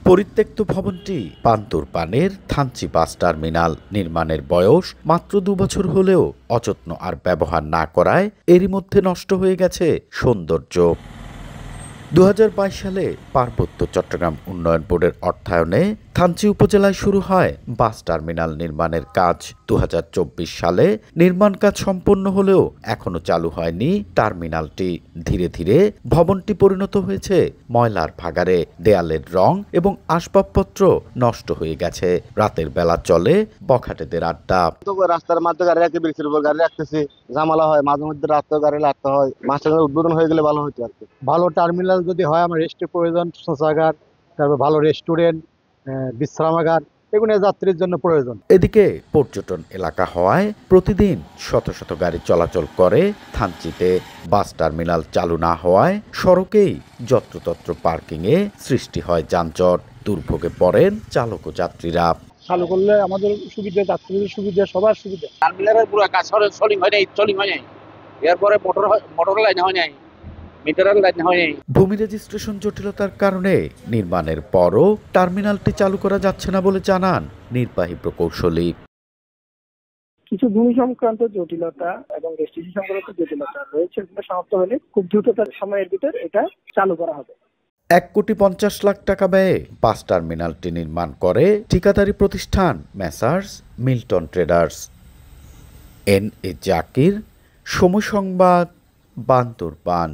পরিত্যক্ত ভবনটি বান্দরবানের থানচি বাস টার্মিনাল। নির্মাণের বয়স মাত্র 2 বছর হলেও অযত্ন আর ব্যবহার না করায় এরই মধ্যে নষ্ট হয়ে গেছে সৌন্দর্য। 2022 সালে পার্বত্য চট্টগ্রাম উন্নয়ন বোর্ডের অর্থায়নে থানচি উপজেলায় শুরু হয় বাস টার্মিনাল নির্মাণের কাজ। 2024 সালে নির্মাণ কাজ সম্পন্ন হলেও এখনো চালু হয়নি টার্মিনালটি। ধীরে ধীরে ভবনটি পরিণত হয়েছে ময়লার ভাগাড়ে। দেয়ালের রং এবং আসবাবপত্র নষ্ট হয়ে গেছে। রাতের বেলা চলে বখাটেদের আড্ডা। রাস্তার মধ্যে গাড়ি রাখতে, ব্রিজের উপর গাড়ি রাখতেছি, ঝামেলা হয়। মাঝে মধ্যে রাতে গাড়ি রাখতে হয়। মাস্টার উদ্বোধন হয়ে গেলে ভালো হতো আর কি। ভালো টার্মিনাল যদি হয়, আমার রেস্টের প্রয়োজন, শৌচাগার, তারপর ভালো রেস্টুরেন্ট, বিশ্রামাগার, এগুলো যাত্রীর জন্য প্রয়োজন। এদিকে পর্যটন এলাকা হওয়ায় প্রতিদিন শত শত গাড়ি চলাচল করে থানচিতে। বাস টার্মিনাল চালু না হওয়ায় সড়কেই যত্রতত্র পার্কিংয়ে সৃষ্টি হয় যানজট। দুর্ভোগে পড়েন চালক ও যাত্রীরা। চালু করলে আমাদের সুবিধা, যাত্রীদের সুবিধা, সবার সুবিধা। টার্মিনালের পুরো কাজ সলিং হয় নাই। এরপরে মোটর লাইন হয় নাই, মিটারের লাইন হয় নাই। ভূমি রেজিস্ট্রেশন জটিলতার কারণে নির্মাণের পরও টার্মিনালটি চালু করা যাচ্ছে না বলে জানান নির্বাহী প্রকৌশলী। কিছু ভূমি সংক্রান্ত জটিলতা এবং রেজিস্ট্রেশন সংক্রান্ত জটিলতা রয়েছে, এগুলো সমাপ্ত হলে খুব দ্রুততার সময়ের ভিতর এটা চালু করা হবে। 1,50,00,000 টাকা ব্যয়ে বাস টার্মিনালটি নির্মাণ করে ঠিকাদারি প্রতিষ্ঠান messrs Milton traders. N A Zakir, সময় সংবাদ, বান্দরবান।